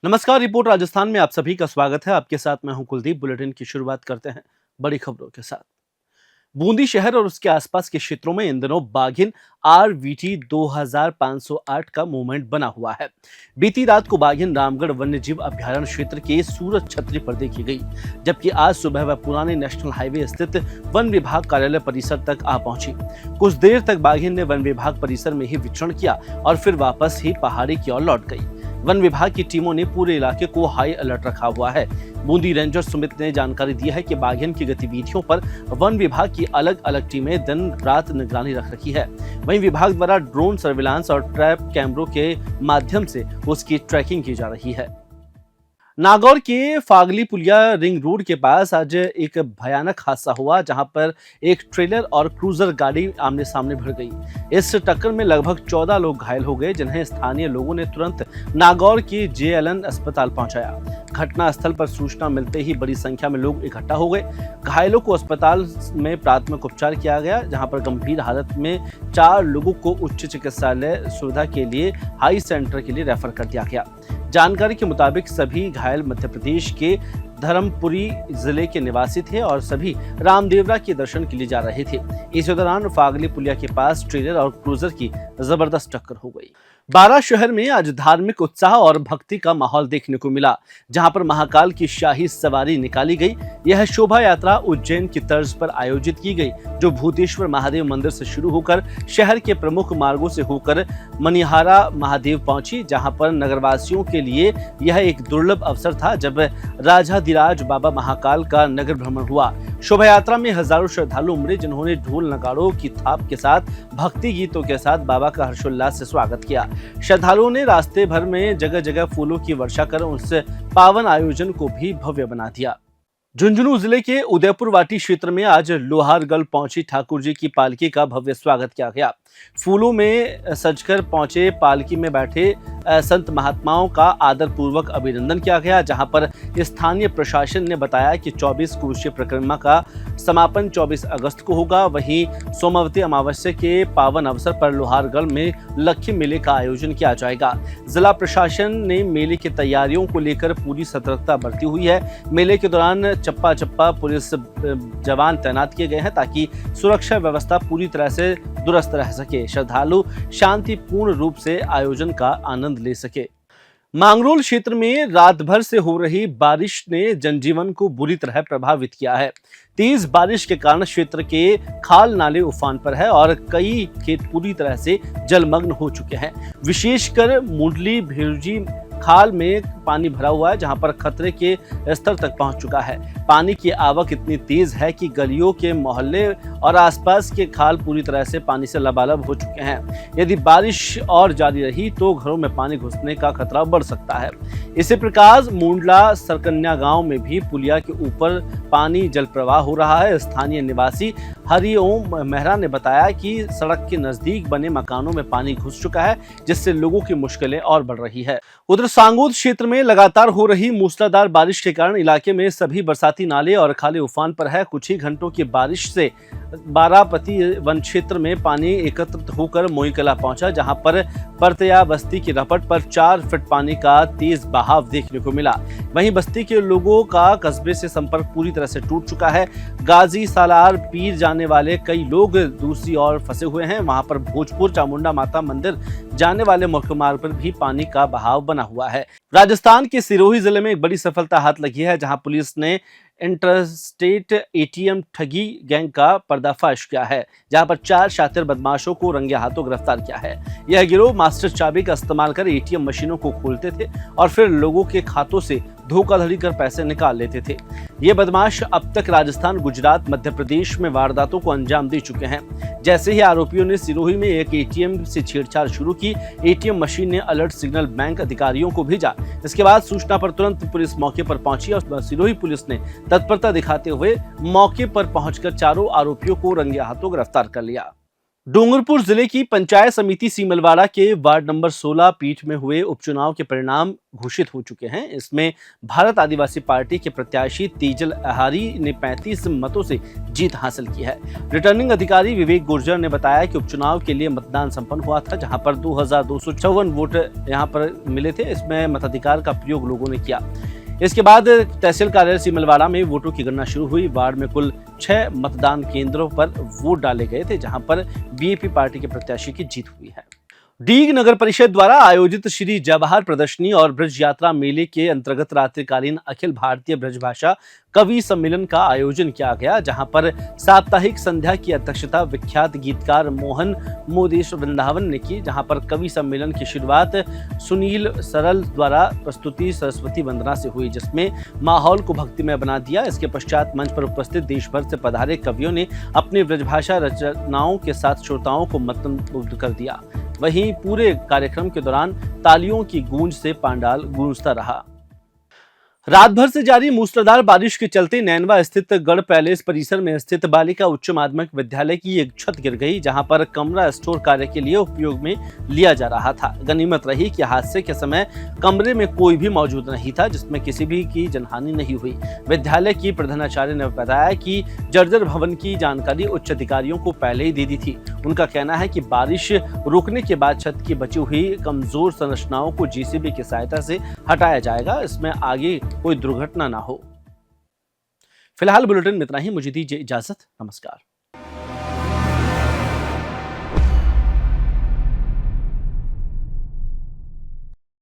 नमस्कार। रिपोर्ट राजस्थान में आप सभी का स्वागत है। आपके साथ मैं हूं कुलदीप। बुलेटिन की शुरुआत करते हैं बड़ी खबरों के साथ। बूंदी शहर और उसके आसपास के क्षेत्रों में इन दिनों बाघिन आरवीटी 2508 का मूवमेंट बना हुआ है। बीती रात को बाघिन रामगढ़ वन्य जीव अभ्यारण्य क्षेत्र के सूरज छतरी पर देखी गई, जबकि आज सुबह वह पुराने नेशनल हाईवे स्थित वन विभाग कार्यालय परिसर तक आ पहुंची। कुछ देर तक बाघिन ने वन विभाग परिसर में ही विचरण किया और फिर वापस ही पहाड़ी की ओर लौट गई। वन विभाग की टीमों ने पूरे इलाके को हाई अलर्ट रखा हुआ है। बूंदी रेंजर सुमित ने जानकारी दी है कि बाघिन की गतिविधियों पर वन विभाग की अलग अलग टीमें दिन रात निगरानी रख रखी है। वहीं विभाग द्वारा ड्रोन सर्विलांस और ट्रैप कैमरों के माध्यम से उसकी ट्रैकिंग की जा रही है। नागौर के फागली पुलिया रिंग रोड के पास आज एक भयानक हादसा हुआ, जहां पर एक ट्रेलर और क्रूजर गाड़ी आमने सामने भिड़ गई। इस टक्कर में लगभग 14 लोग घायल हो गए, जिन्हें स्थानीय लोगों ने तुरंत नागौर के जेएलएन अस्पताल पहुंचाया। घटना स्थल पर सूचना मिलते ही बड़ी संख्या में लोग इकट्ठा हो गए। घायलों को अस्पताल में प्राथमिक उपचार किया गया, जहां पर गंभीर हालत में 4 लोगों को उच्च चिकित्सालय सुविधा के लिए हाई सेंटर के लिए रेफर कर दिया गया। जानकारी के मुताबिक सभी घायल मध्य प्रदेश के धर्मपुरी जिले के निवासी थे और सभी रामदेवरा के दर्शन के लिए जा रहे थे। इसी दौरान फागली पुलिया के पास ट्रेलर और क्रूजर की जबरदस्त टक्कर हो गई। बारां शहर में आज धार्मिक उत्साह और भक्ति का माहौल देखने को मिला, जहां पर महाकाल की शाही सवारी निकाली गई। यह शोभा यात्रा उज्जैन की तर्ज पर आयोजित की गई, जो भूतेश्वर महादेव मंदिर से शुरू होकर शहर के प्रमुख मार्गों से होकर मनिहारा महादेव पहुंची, जहां पर नगरवासियों के लिए यह एक दुर्लभ अवसर था जब राजाधिराज बाबा महाकाल का नगर भ्रमण हुआ। शोभा यात्रा में हजारों श्रद्धालु उमड़े, जिन्होंने ढोल नगाड़ों की थाप के साथ भक्ति गीतों के साथ बाबा का हर्षोल्लास से स्वागत किया। श्रद्धालुओं ने रास्ते भर में जगह जगह फूलों की वर्षा कर उस पावन आयोजन को भी भव्य बना दिया। झुंझुनू जिले के उदयपुर वाटी क्षेत्र में आज लोहारगढ़ पहुंची ठाकुर जी की पालकी का भव्य स्वागत किया गया। फूलों में सजकर पहुंचे पालकी में बैठे संत महात्माओं का आदर पूर्वक अभिनंदन किया गया, जहां पर स्थानीय प्रशासन ने बताया कि 24 क्रूशीय परिक्रमा का समापन 24 अगस्त को होगा। वहीं सोमवती अमावस्या के पावन अवसर पर लोहारगढ़ में लक्खी मेले का आयोजन किया जाएगा। जिला प्रशासन ने मेले की तैयारियों को लेकर पूरी सतर्कता बरती हुई है। मेले के दौरान चप्पा चप्पा पुलिस जवान तैनात किए गए हैं, ताकि सुरक्षा व्यवस्था पूरी तरह से दुरुस्त रह सके, श्रद्धालु शांतिपूर्ण रूप से आयोजन का आनंद ले सके। मांगरोल क्षेत्र में रात भर से हो रही बारिश ने जनजीवन को बुरी तरह प्रभावित किया है। तेज बारिश के कारण क्षेत्र के खाल नाले उफान पर है और कई खेत पूरी तरह से जलमग्न हो चुके हैं। विशेषकर मुंडली भेरुजी खाल में पानी भरा हुआ है, जहां पर खतरे के स्तर तक पहुंच चुका है। पानी की आवक इतनी तेज है कि गलियों के मोहल्ले और आसपास के खाल पूरी तरह से पानी से लबालब हो चुके हैं। यदि बारिश और जारी रही तो घरों में पानी घुसने का खतरा बढ़ सकता है। इसी प्रकार मुंडला सरकन्या गांव में भी पुलिया के ऊपर पानी जल प्रवाह हो रहा है। स्थानीय निवासी हरिओम मेहरा ने बताया कि सड़क के नजदीक बने मकानों में पानी घुस चुका है, जिससे लोगों की मुश्किलें और बढ़ रही है। उधर सांगोद क्षेत्र में लगातार हो रही मूसलाधार बारिश के कारण इलाके में सभी बरसाती नाले और खाले उफान पर है। कुछ ही घंटों की बारिश से बारापति वन क्षेत्र में पानी एकत्रित होकर मोईकला पहुंचा, जहां पर परतया बस्ती की रपट पर 4 फीट पानी का तेज बहाव देखने को मिला। वहीं बस्ती के लोगों का कस्बे से संपर्क पूरी तरह से टूट चुका है। गाजी सालार पीर जाने वाले कई लोग दूसरी ओर फंसे हुए हैं। वहां पर भोजपुर चामुंडा माता मंदिर जाने वाले मुख्य मार्ग पर भी पानी का बहाव बना हुआ है। राजस्थान के सिरोही जिले में एक बड़ी सफलता हाथ लगी है, जहां पुलिस ने इंटरस्टेट एटीएम ठगी गैंग का पर्दाफाश किया है, जहां पर 4 शातिर बदमाशों को रंगे हाथों गिरफ्तार किया है। यह गिरोह मास्टर चाबी का इस्तेमाल कर एटीएम मशीनों को खोलते थे और फिर लोगों के खातों से धोखाधड़ी कर पैसे निकाल लेते थे। ये बदमाश अब तक राजस्थान, गुजरात, मध्य प्रदेश में वारदातों को अंजाम दे चुके हैं। जैसे ही आरोपियों ने सिरोही में एक एटीएम से छेड़छाड़ शुरू की, एटीएम मशीन ने अलर्ट सिग्नल बैंक अधिकारियों को भेजा। इसके बाद सूचना पर तुरंत पुलिस मौके पर पहुंची और सिरोही पुलिस ने तत्परता दिखाते हुए मौके पर पहुंचकर चारों आरोपियों को रंगे हाथों गिरफ्तार कर लिया। डूंगरपुर जिले की पंचायत समिति सीमलवाड़ा के वार्ड नंबर 16 पीठ में हुए उपचुनाव के परिणाम घोषित हो चुके हैं। इसमें भारत आदिवासी पार्टी के प्रत्याशी तेजल अहारी ने 35 मतों से जीत हासिल की है। रिटर्निंग अधिकारी विवेक गुर्जर ने बताया कि उपचुनाव के लिए मतदान संपन्न हुआ था, जहां पर 2254 वोट यहां पर मिले थे। इसमें मताधिकार का प्रयोग लोगों ने किया। इसके बाद तहसील कार्यालय सीमलवाड़ा में वोटों की गणना शुरू हुई। वार्ड में कुल 6 मतदान केंद्रों पर वोट डाले गए थे, जहां पर बीएपी पार्टी के प्रत्याशी की जीत हुई है। डीग नगर परिषद द्वारा आयोजित श्री जवाहर प्रदर्शनी और ब्रज यात्रा मेले के अंतर्गत रात्रिकालीन अखिल भारतीय ब्रजभाषा कवि सम्मेलन का आयोजन किया गया, जहां पर साप्ताहिक संध्या की अध्यक्षता विख्यात गीतकार मोहन मोदेश वृंदावन ने की। जहां पर कवि सम्मेलन की शुरुआत सुनील सरल द्वारा प्रस्तुति सरस्वती वंदना से हुई, जिसमें माहौल को भक्तिमय बना दिया। इसके पश्चात मंच पर उपस्थित देश भर से पधारे कवियों ने अपनी ब्रजभाषा रचनाओं के साथ श्रोताओं को मंत्रमुग्ध कर दिया। वहीं पूरे कार्यक्रम के दौरान तालियों की गूंज से पंडाल गूंजता रहा। रात भर से जारी मूसलाधार बारिश के चलते नैनवा स्थित गढ़ पैलेस परिसर में स्थित बालिका उच्च माध्यमिक विद्यालय की एक छत गिर गई, जहां पर कमरा स्टोर कार्य के लिए उपयोग में लिया जा रहा था। गनीमत रही कि हादसे के समय कमरे में कोई भी मौजूद नहीं था, जिसमें किसी भी की जनहानि नहीं हुई। विद्यालय की प्रधानाचार्य ने बताया कि जर्जर भवन की जानकारी उच्च अधिकारियों को पहले ही दे दी थी। उनका कहना है कि बारिश रुकने के बाद छत की बची हुई कमजोर संरचनाओं को जेसीबी की सहायता से हटाया जाएगा। इसमें आगे कोई दुर्घटना ना हो। फिलहाल बुलेटिन में इतना ही। मुझे दीजिए इजाजत। नमस्कार।